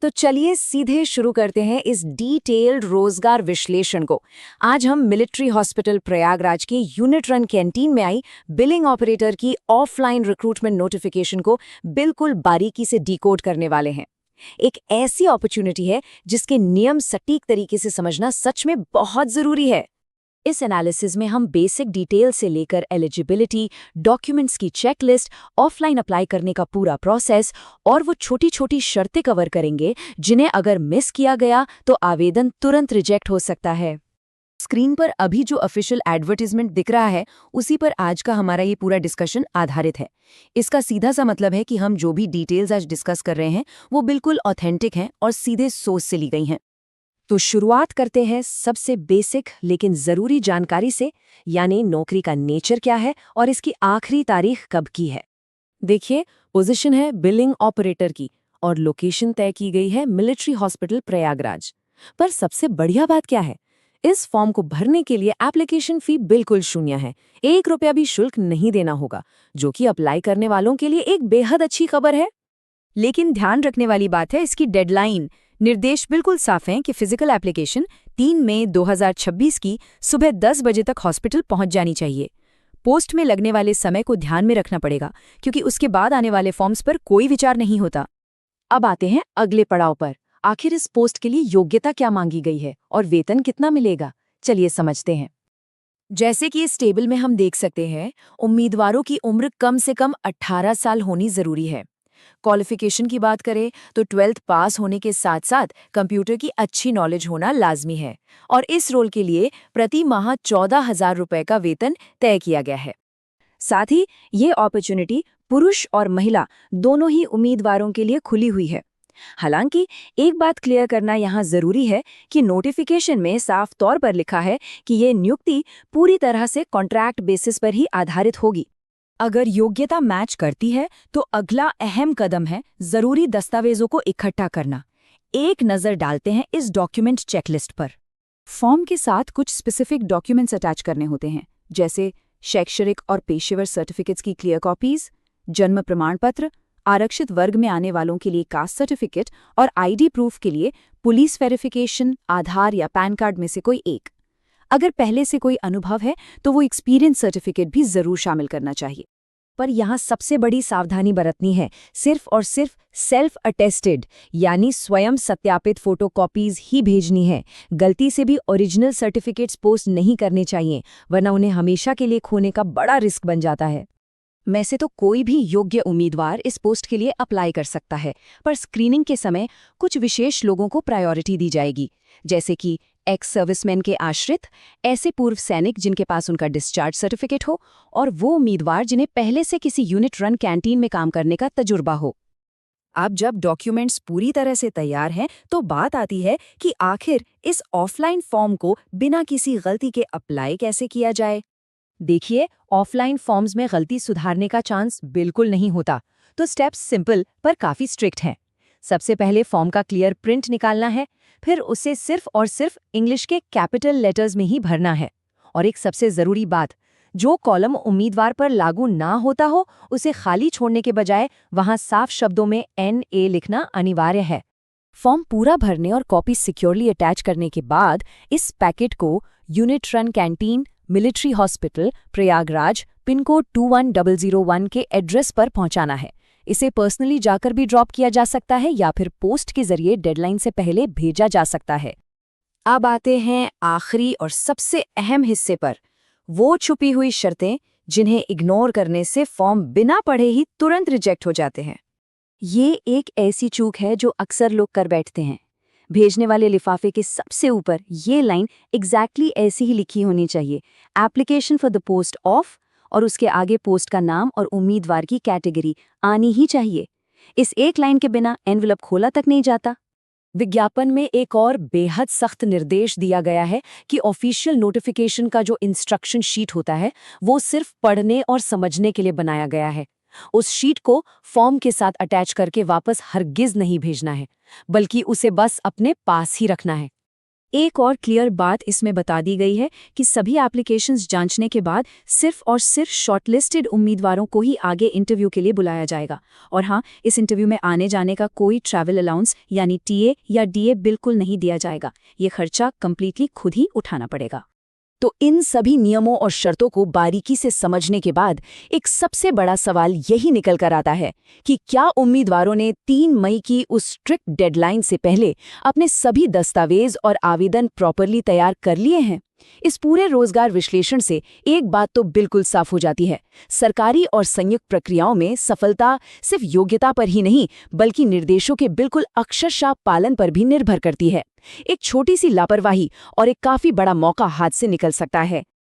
तो चलिए सीधे शुरू करते हैं इस डिटेल्ड रोजगार विश्लेषण को। आज हम मिलिट्री हॉस्पिटल प्रयागराज के यूनिट रन कैंटीन में आई बिलिंग ऑपरेटर की ऑफलाइन रिक्रूटमेंट नोटिफिकेशन को बिल्कुल बारीकी से डिकोड करने वाले हैं। एक ऐसी अपॉर्चुनिटी है जिसके नियम सटीक तरीके से समझना सच में बहुत जरूरी है। इस एनालिसिस में हम बेसिक डिटेल से लेकर एलिजिबिलिटी, डॉक्यूमेंट्स की चेकलिस्ट, ऑफलाइन अप्लाई करने का पूरा प्रोसेस और वो छोटी छोटी शर्तें कवर करेंगे जिन्हें अगर मिस किया गया तो आवेदन तुरंत रिजेक्ट हो सकता है। स्क्रीन पर अभी जो ऑफिशियल एडवर्टाइजमेंट दिख रहा है उसी पर आज का हमारा ये पूरा डिस्कशन आधारित है। इसका सीधा सा मतलब है कि हम जो भी डिटेल्स आज डिस्कस कर रहे हैं वो बिल्कुल ऑथेंटिक हैं और सीधे सोर्स से ली गई हैं। तो शुरुआत करते हैं सबसे बेसिक लेकिन ज़रूरी जानकारी से, यानी नौकरी का नेचर क्या है और इसकी आखिरी तारीख कब की है। देखिए, पोजीशन है बिलिंग ऑपरेटर की और लोकेशन तय की गई है मिलिट्री हॉस्पिटल प्रयागराज। पर सबसे बढ़िया बात क्या है, इस फॉर्म को भरने के लिए एप्लीकेशन फ़ी बिल्कुल शून्य है। 1 रुपया भी शुल्क नहीं देना होगा, जो कि अप्लाई करने वालों के लिए एक बेहद अच्छी खबर है। लेकिन ध्यान रखने वाली बात है इसकी डेडलाइन। निर्देश बिल्कुल साफ हैं कि फिजिकल एप्लीकेशन 3 मई 2026 की सुबह 10 बजे तक हॉस्पिटल पहुंच जानी चाहिए। पोस्ट में लगने वाले समय को ध्यान में रखना पड़ेगा क्योंकि उसके बाद आने वाले फॉर्म्स पर कोई विचार नहीं होता। अब आते हैं अगले पड़ाव पर। आखिर इस पोस्ट के लिए योग्यता क्या मांगी गई है और वेतन कितना मिलेगा, चलिए समझते हैं। जैसे कि इस टेबल में हम देख सकते हैं, उम्मीदवारों की उम्र कम से कम 18 साल होनी जरूरी है। क्वालिफिकेशन की बात करें तो 12th पास होने के साथ साथ कंप्यूटर की अच्छी नॉलेज होना लाजमी है और इस रोल के लिए प्रति माह 14,000 रुपए का वेतन तय किया गया है। साथ ही ये अपॉर्चुनिटी पुरुष और महिला दोनों ही उम्मीदवारों के लिए खुली हुई है। हालांकि एक बात क्लियर करना यहाँ जरूरी है कि नोटिफिकेशन में साफ तौर पर लिखा है कि ये नियुक्ति पूरी तरह से कॉन्ट्रैक्ट बेसिस पर ही आधारित होगी। अगर योग्यता मैच करती है तो अगला अहम कदम है जरूरी दस्तावेजों को इकट्ठा करना। एक नज़र डालते हैं इस डॉक्यूमेंट चेकलिस्ट पर। फॉर्म के साथ कुछ स्पेसिफिक डॉक्यूमेंट्स अटैच करने होते हैं, जैसे शैक्षणिक और पेशेवर सर्टिफिकेट्स की क्लियर कॉपीज, जन्म प्रमाण पत्र, आरक्षित वर्ग में आने वालों के लिए कास्ट सर्टिफिकेट और आईडी प्रूफ के लिए पुलिस वेरिफिकेशन, आधार या पैन कार्ड में से कोई एक। अगर पहले से कोई अनुभव है तो वो एक्सपीरियंस सर्टिफिकेट भी जरूर शामिल करना चाहिए। पर यहाँ सबसे बड़ी सावधानी बरतनी है, सिर्फ और सिर्फ सेल्फ अटेस्टेड यानी स्वयं सत्यापित फोटोकॉपीज ही भेजनी है। गलती से भी ओरिजिनल सर्टिफिकेट्स पोस्ट नहीं करने चाहिए, वरना उन्हें हमेशा के लिए खोने का बड़ा रिस्क बन जाता है। में से तो कोई भी योग्य उम्मीदवार इस पोस्ट के लिए अप्लाई कर सकता है, पर स्क्रीनिंग के समय कुछ विशेष लोगों को प्रायोरिटी दी जाएगी, जैसे कि एक्स सर्विसमैन के आश्रित, ऐसे पूर्व सैनिक जिनके पास उनका डिस्चार्ज सर्टिफिकेट हो और वो उम्मीदवार जिन्हें पहले से किसी यूनिट रन कैंटीन में काम करने का तजुर्बा हो। अब जब डॉक्यूमेंट्स पूरी तरह से तैयार हैं तो बात आती है कि आखिर इस ऑफलाइन फॉर्म को बिना किसी गलती के अप्लाई कैसे किया जाए। देखिए, ऑफलाइन फॉर्म्स में गलती सुधारने का चांस बिल्कुल नहीं होता, तो स्टेप्स सिंपल पर काफ़ी स्ट्रिक्ट हैं। सबसे पहले फॉर्म का क्लियर प्रिंट निकालना है, फिर उसे सिर्फ और सिर्फ इंग्लिश के कैपिटल लेटर्स में ही भरना है। और एक सबसे ज़रूरी बात, जो कॉलम उम्मीदवार पर लागू ना होता हो उसे खाली छोड़ने के बजाय वहां साफ शब्दों में NA लिखना अनिवार्य है। फॉर्म पूरा भरने और कॉपी सिक्योरली अटैच करने के बाद इस पैकेट को unit run canteen, military hospital Prayagraj, pin code 21001 के एड्रेस पर पहुंचाना है। इसे पर्सनली जाकर भी ड्रॉप किया जा सकता है या फिर पोस्ट के जरिए डेडलाइन से पहले भेजा जा सकता है। अब आते हैं आखिरी और सबसे अहम हिस्से पर, वो छुपी हुई शर्तें जिन्हें इग्नोर करने से फॉर्म बिना पढ़े ही तुरंत रिजेक्ट हो जाते हैं। ये एक ऐसी चूक है जो अक्सर लोग कर बैठते हैं। भेजने वाले लिफाफे के सबसे ऊपर ये लाइन एग्जैक्टली ऐसी ही लिखी होनी चाहिए, application for the post of, और उसके आगे पोस्ट का नाम और उम्मीदवार की कैटेगरी आनी ही चाहिए। इस एक लाइन के बिना एनवेलप खोला तक नहीं जाता। विज्ञापन में एक और बेहद सख्त निर्देश दिया गया है कि ऑफिशियल नोटिफिकेशन का जो इंस्ट्रक्शन शीट होता है वो सिर्फ पढ़ने और समझने के लिए बनाया गया है। उस शीट को फॉर्म के साथ अटैच करके वापस हरगिज नहीं भेजना है, बल्कि उसे बस अपने पास ही रखना है। एक और क्लियर बात इसमें बता दी गई है कि सभी एप्लीकेशंस जांचने के बाद सिर्फ और सिर्फ शॉर्टलिस्टेड उम्मीदवारों को ही आगे इंटरव्यू के लिए बुलाया जाएगा। और हाँ, इस इंटरव्यू में आने जाने का कोई ट्रैवल अलाउंस यानी टीए या डीए बिल्कुल नहीं दिया जाएगा। ये खर्चा कंप्लीटली खुद ही उठाना पड़ेगा। तो इन सभी नियमों और शर्तों को बारीकी से समझने के बाद एक सबसे बड़ा सवाल यही निकल कर आता है कि क्या उम्मीदवारों ने 3 मई की उस स्ट्रिक्ट डेडलाइन से पहले अपने सभी दस्तावेज और आवेदन प्रॉपरली तैयार कर लिए हैं? इस पूरे रोजगार विश्लेषण से एक बात तो बिल्कुल साफ हो जाती है, सरकारी और संयुक्त प्रक्रियाओं में सफलता सिर्फ योग्यता पर ही नहीं बल्कि निर्देशों के बिल्कुल अक्षरशः पालन पर भी निर्भर करती है। एक छोटी सी लापरवाही और एक काफी बड़ा मौका हाथ से निकल सकता है।